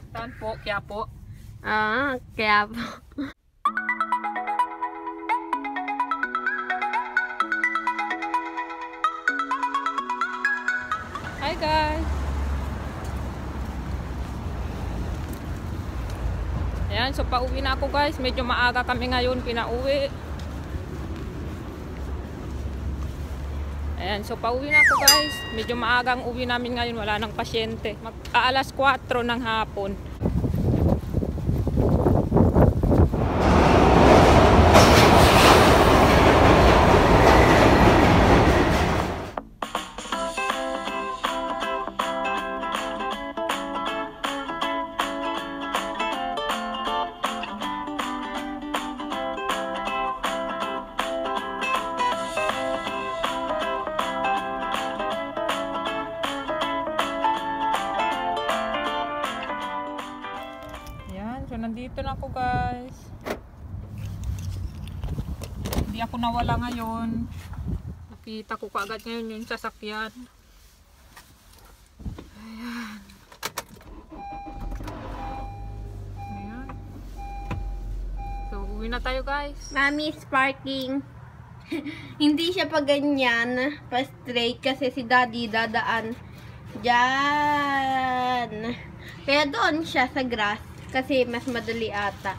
Saan po? Quiapo? Quiapo. Hi guys! Ayan, so pauwi na ako guys. Medyo maaga kami ngayon pinauwi. Ayan, so pauwi na ako guys. Medyo maaga ang uwi namin ngayon. Wala nang pasyente. Mag-aalas 4 ng hapon. So, nandito na ako guys. Hindi ako nawala ngayon. Nakita ko kaagad ngayon yung sasakyan. Ayan. Ayan. So, uwi na tayo guys. Mami is parking. Hindi siya pa ganyan. Pa straight kasi si daddy dadaan dyan. Kaya doon siya sa grass. Kasi mas madali ata.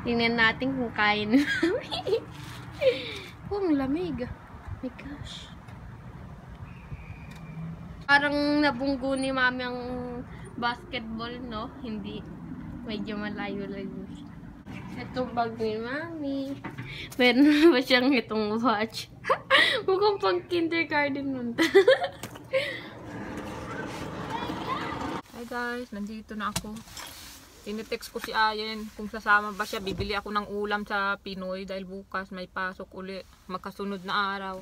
Tingnan natin kung kaya ni Mami. Ang lamig. My gosh. Parang nabunggo ni Mami ang basketball, no? Hindi. Medyo malayo-layo siya. Itong bag ni Mami. Meron ba siyang itong watch? Mukhang pang kindergarten nun. Hi guys, nandito na ako. Tinitext ko si Ayen kung sasama ba siya. Bibili ako ng ulam sa Pinoy dahil bukas may pasok uli. Magkasunod na araw.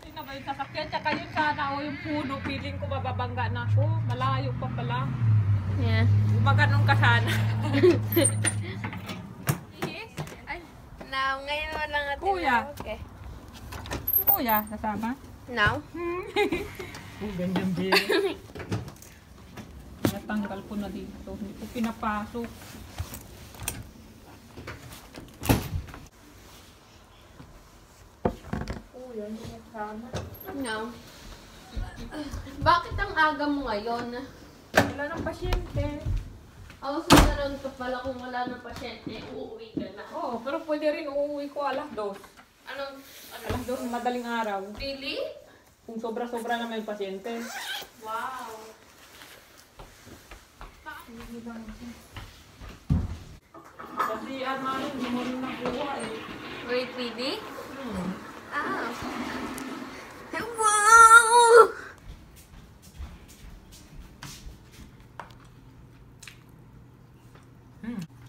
Okay na ba yung sasakyan? Tsaka yun sana o yung puno. Feeling ko bababangga na ako. Malayo pa pala. Yeah. Gumaganon ka sana. Ay, now, ngayon mo lang natin. Kuya. Okay. Kuya, sasama? Now? Ganyan din. Natanggal ko na dito. Hindi ko pinapasok. Kuya, hindi kasama. Now? Bakit ang aga mo ngayon? Wala ng pasyente. Sunod ka pala kung wala ng pasyente, uuwi ka na. Oo, pero pwede rin uuwi ko alas 2. Anong? Alas 2 madaling araw. Really? Kung sobra-sobra na may pasyente. Wow. Kasi ano, hindi mo rin nakuha eh. Wait, really? Ah. Wow!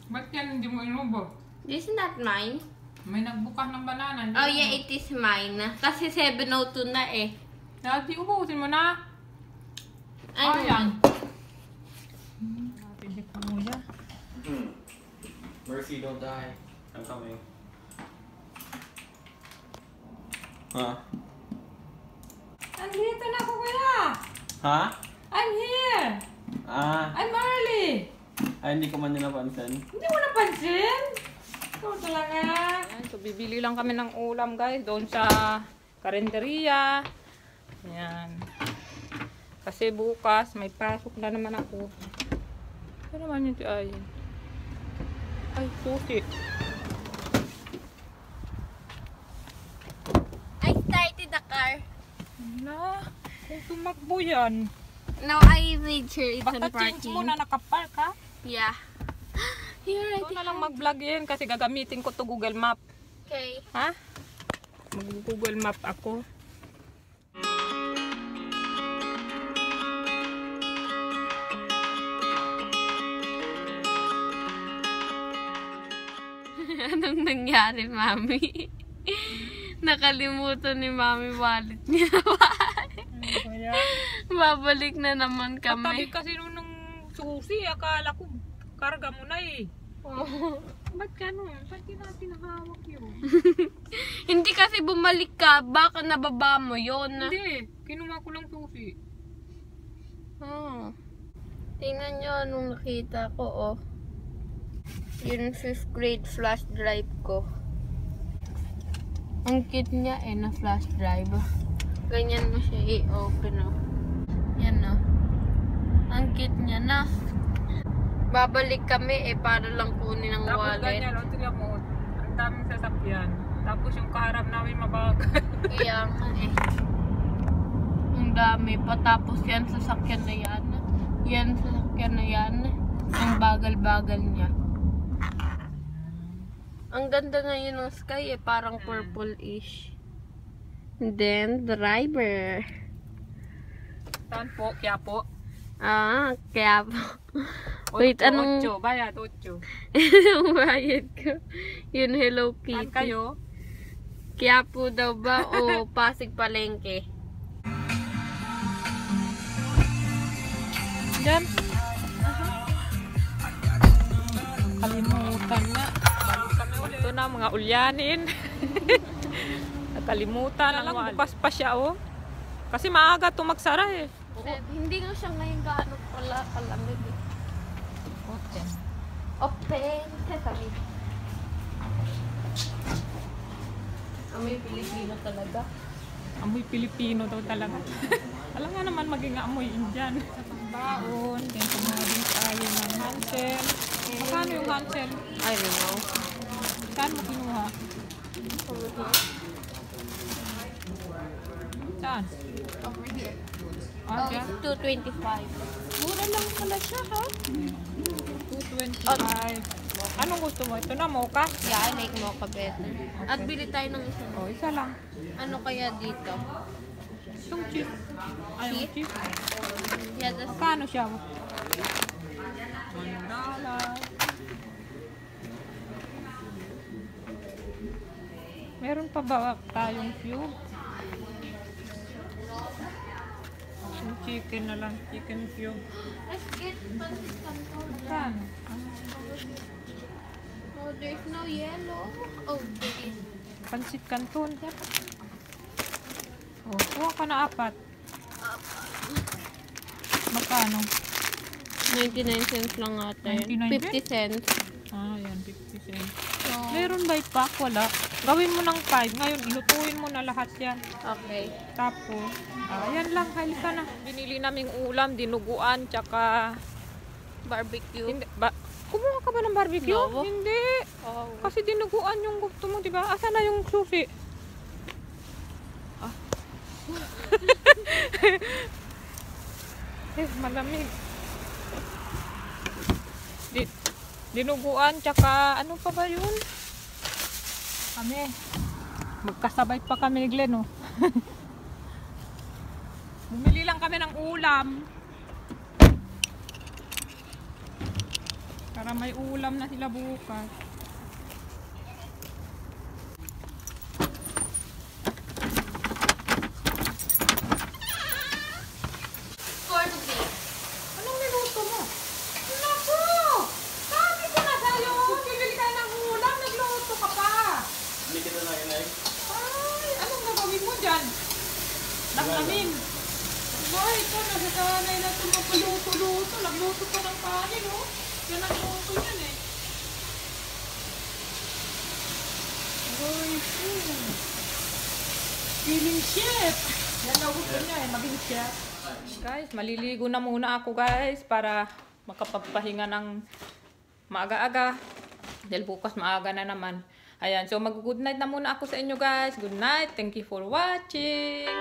Ba't yan hindi mo inubo? This is not mine. May nagbukas ng banana. Oh yeah, it is mine. Kasi 7:02 na eh. Dati ubusin mo na. Ay, Ayan. Natin si Kuya. Mercy, don't die. I'm coming. Huh? Andito na ako, Kuya. Ha? I'm here. I'm early. Ay, hindi ko man nila napansin. Hindi mo napansin? Ito talaga. Ayan, so bibili lang kami ng ulam guys doon sa karinderya. Ayan. Kasi bukas may pasok na naman ako. Ano naman yun si Ayen? Ay, susi. I started the car. Wala. Kung tumakbo yan. Now I made sure it's on Basta change parking. mo na nakapark ha. Yeah. Here, I Ito think. na lang mag-vlog yan kasi gagamitin ko to Google Map. Okay. Ha? Mag-Google Map ako. Anong nangyari, Mami? Nakalimutan ni Mami wallet niya. Babalik na naman Katabi kami. kasi nung susi, akala ko karga mo na eh. Oh. Ba't gano'n? Ba't di natin nakahawak yun? Hindi kasi bumalik ka, baka nababa mo yun. Hindi, kinuha ko lang susi. Oh. Tingnan nyo anong nakita ko, oh. Yung 5th grade flash drive ko. Ang cute niya na flash drive. Ganyan mo siya i-open, oh. Yan, oh. Ang cute niya na. Babalik kami para lang kunin ang Tapos wallet. ganyan, o tingnan mo, ang daming sasakyan. Tapos yung kaharap namin mabagal. Kaya nga Ang dami pa. Tapos yan sasakyan na yan. Yan sasakyan na yan. Ang bagal-bagal niya. Ang ganda ngayon ng sky parang purple-ish. And then, driver. Saan po? Kaya po? Kaya po. Wait, anong... 8, bayad 8. Anong bayad ko? Yun, Hello Kitty. Saan kayo? Kaya po daw ba o Pasig Palengke? Diyan. Kalimutan na. Balik kami ulit. Ito na, mga ulyanin. Nakalimutan. Lang, bukas pa siya, oh. Kasi maaga ito magsara, eh. Hindi nga siya ngayon gaano pala kalamig. Open. Sabi. Amoy Pilipino talaga. Amoy Pilipino daw talaga. Alam nga naman maging amoy Indian. Baon. Then kumuha din tayo ng Hansel. Magkano yung Hansel? I don't know. Saan mo kinuha? Saan? Over here. Ah, dyan? It's 225. Mura lang pala siya, ha? 225. Anong gusto mo? Ito na, mocha? Yeah, I like mocha better. At bili tayo ng isa. Oh, isa lang. Ano kaya dito? Yung cheap. Ay, yung cheap. Yeah, that's... Magkano siya? $1. Meron pa ba tayong cube? Yung chicken na lang. Chicken cube. Let's get pancit canton. Saan? Oh, there's no yellow. Oh, there is. Pansit Canton. Oh, kuha ka na 4. Magkano? 99 cents lang ata yun. 99 50 cents. Ah, yan. 50 cents. So, Meron ba pack? Wala. Gawin mo ng 5. Ngayon, ilutuin mo na lahat yan. okay. Tapos, yan lang. Halika na. Binili naming ulam, dinuguan, tsaka... Barbecue. Hindi, kumuha ka ba ng barbecue? No. Hindi. Oh. Kasi dinuguan yung gusto mo, di ba? Asa na yung susi? Malamig. Dinuguan, tsaka ano pa ba yun? Kami. Magkasabay pa kami ni Glenn, oh. Bumili lang kami ng ulam. Para may ulam na sila bukas. Corned beef. Anong niluto mo? Naku! Sabi ko na sa'yo! Bibili ka ng ulam, nagluto ka pa! Hindi kita na inay. Ay, anong gagawin mo dyan? Naknamin. Ay, ito, nasasanay na ito magpaluto-luto. Nagluto pa ng kanin, oh. Yan ang luto yan, eh. Ay, feeling chef. Yan ang gusto niya, eh, maging chef. Guys, maliligo na muna ako, guys, para makapagpahinga ng maaga-aga. Dahil bukas maaga na naman. Ayan, so mag-good night na muna ako sa inyo, guys. Good night. Thank you for watching.